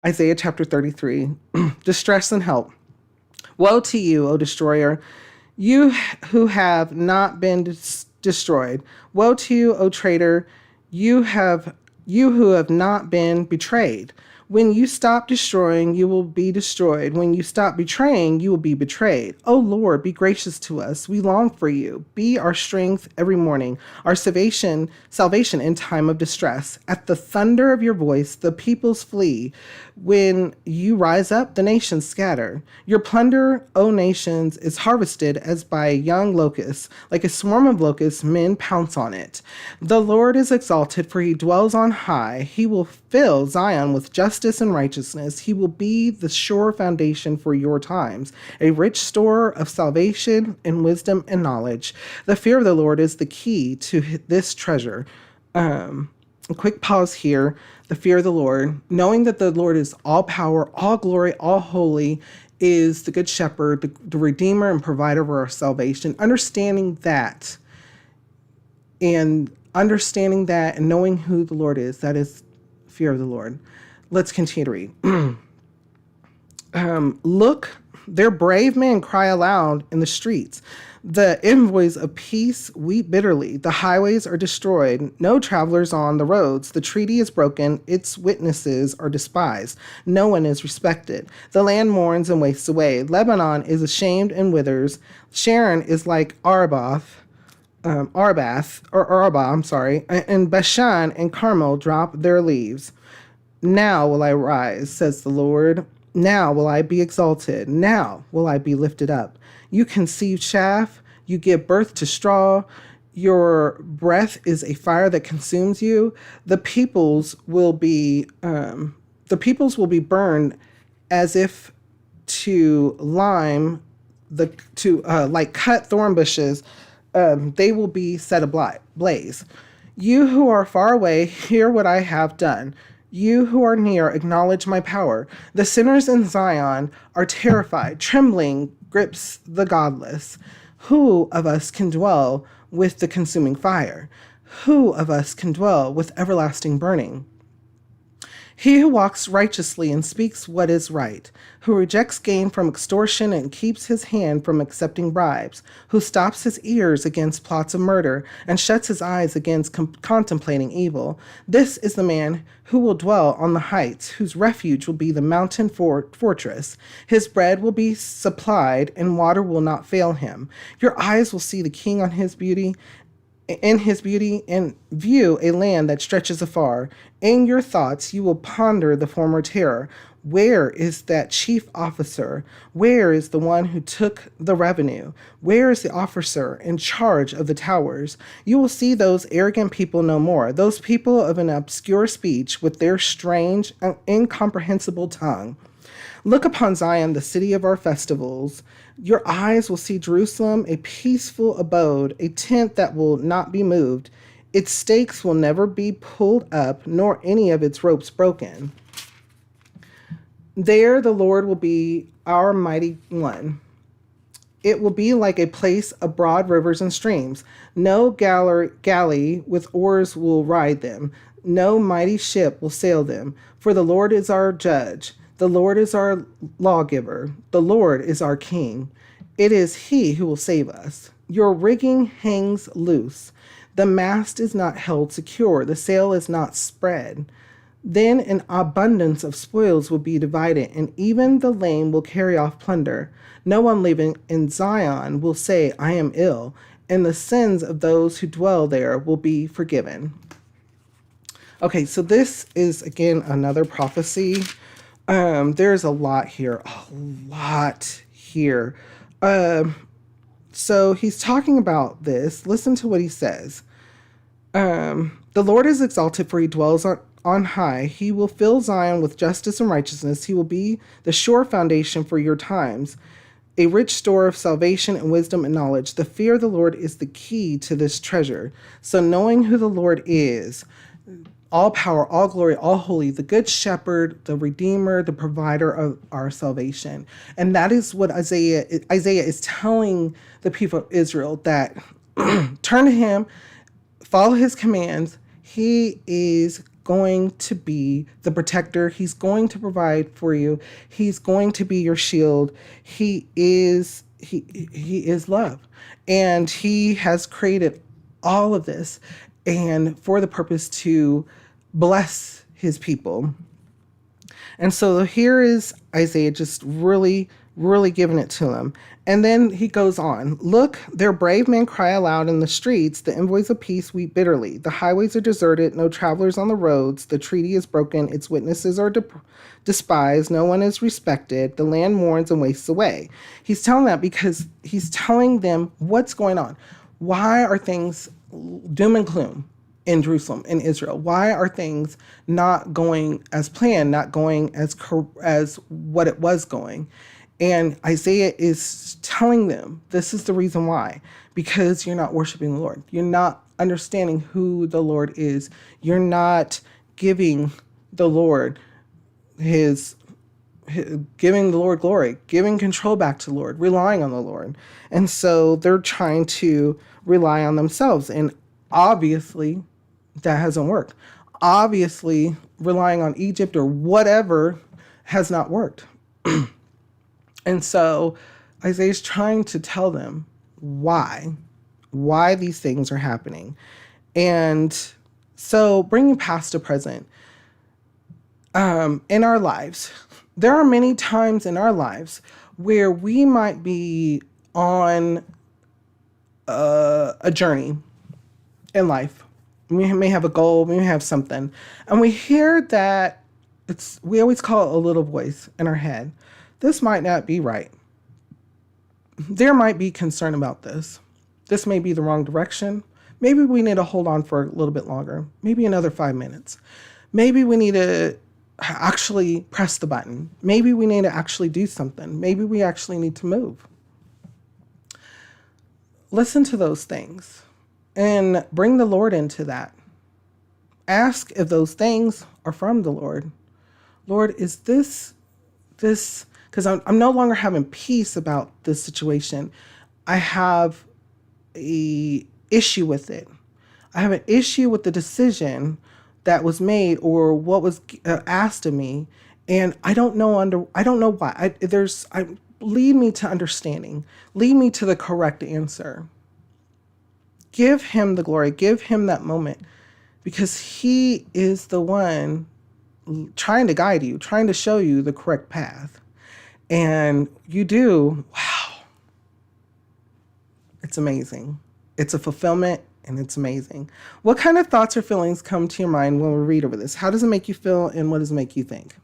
Isaiah chapter 33. Distress and help. Woe to you, O destroyer, you who have not been destroyed. Woe to you, O traitor, you who have not been betrayed. When you stop destroying, you will be destroyed. When you stop betraying, you will be betrayed. O Lord, be gracious to us. We long for you. Be our strength every morning, our salvation in time of distress. At the thunder of your voice, the peoples flee. When you rise up, the nations scatter. Your plunder, O nations, is harvested as by a young locust. Like a swarm of locusts, men pounce on it. The Lord is exalted, for he dwells on high. He will fill Zion with justice and righteousness. He will be the sure foundation for your times, a rich store of salvation and wisdom and knowledge. The fear of the Lord is the key to this treasure. A quick pause here. The fear of the Lord, knowing that the Lord is all power, all glory, all holy, is the good shepherd, the redeemer and provider of our salvation. Understanding that and knowing who the Lord is, that is fear of the Lord. Let's continue to read. Look, their brave men cry aloud in the streets. The envoys of peace weep bitterly. The highways are destroyed. No travelers on the roads. The treaty is broken. Its witnesses are despised. No one is respected. The land mourns and wastes away. Lebanon is ashamed and withers. Sharon is like Arba, and Bashan and Carmel drop their leaves. Now will I rise, says the Lord. Now will I be exalted. Now will I be lifted up. You conceive chaff. You give birth to straw. Your breath is a fire that consumes you. The peoples will be burned as if to like cut thorn bushes. They will be set ablaze. You who are far away, hear what I have done. You who are near, acknowledge my power. The sinners in Zion are terrified. Trembling grips the godless. Who of us can dwell with the consuming fire? Who of us can dwell with everlasting burning? He who walks righteously and speaks what is right, who rejects gain from extortion and keeps his hand from accepting bribes, who stops his ears against plots of murder and shuts his eyes against contemplating evil. This is the man who will dwell on the heights, whose refuge will be the mountain fortress. His bread will be supplied and water will not fail him. Your eyes will see the king in his beauty and view a land that stretches afar. In your thoughts you will ponder the former terror. Where is that chief officer? Where is the one who took the revenue? Where is the officer in charge of the towers? You will see those arrogant people no more, those people of an obscure speech with their strange and incomprehensible tongue. Look upon Zion, the city of our festivals. Your eyes will see Jerusalem, a peaceful abode, a tent that will not be moved. Its stakes will never be pulled up, nor any of its ropes broken. There the Lord will be our mighty one. It will be like a place of broad rivers and streams. No galley with oars will ride them. No mighty ship will sail them. For the Lord is our judge. The Lord is our lawgiver. The Lord is our king. It is he who will save us. Your rigging hangs loose. The mast is not held secure. The sail is not spread. Then an abundance of spoils will be divided, and even the lame will carry off plunder. No one living in Zion will say, I am ill, and the sins of those who dwell there will be forgiven. Okay, so this is, again, another prophecy. There's a lot here. So he's talking about this. Listen to what he says. The Lord is exalted, for he dwells on high. He will fill Zion with justice and righteousness. He will be the sure foundation for your times, a rich store of salvation and wisdom and knowledge. The fear of the Lord is the key to this treasure. So knowing who the Lord is, all power, all glory, all holy, the good shepherd, the redeemer, the provider of our salvation. And that is what Isaiah is telling the people of Israel, that turn to him, follow his commands. He is going to be the protector. He's going to provide for you. He's going to be your shield. He is love. And he has created all of this and for the purpose to bless his people. And so here is Isaiah just really, really giving it to them. And then he goes on, look, their brave men cry aloud in the streets. The envoys of peace weep bitterly. The highways are deserted. No travelers on the roads. The treaty is broken. Its witnesses are despised. No one is respected. The land mourns and wastes away. He's telling that because he's telling them what's going on. Why are things doom and gloom in Jerusalem, in Israel? Why are things not going as planned, not going as what it was going? And Isaiah is telling them this is the reason why, because you're not worshiping the Lord. You're not understanding who the Lord is. You're not giving the Lord giving the Lord glory, giving control back to the Lord, relying on the Lord. And so they're trying to rely on themselves. And obviously that hasn't worked. Obviously relying on Egypt or whatever has not worked. And so Isaiah's trying to tell them why these things are happening. And so bringing past to present, in our lives, there are many times in our lives where we might be on a journey in life. We may have a goal, we may have something, and we hear that we always call it a little voice in our head. This might not be right. There might be concern about this. This may be the wrong direction. Maybe we need to hold on for a little bit longer, maybe another 5 minutes. Maybe we need to actually press the button. Maybe we need to actually do something. Maybe we actually need to move. Listen to those things and bring the Lord into that. Ask if those things are from the Lord. Lord, is this, because I'm no longer having peace about this situation. I have an issue with it. I have an issue with the decision that was made or what was asked of me, and I don't know why. Lead me to understanding. Lead me to the correct answer. Give him the glory. Give him that moment, because he is the one trying to guide you, trying to show you the correct path. And you do, wow. It's amazing. It's a fulfillment. And it's amazing. What kind of thoughts or feelings come to your mind when we read over this? How does it make you feel, and what does it make you think?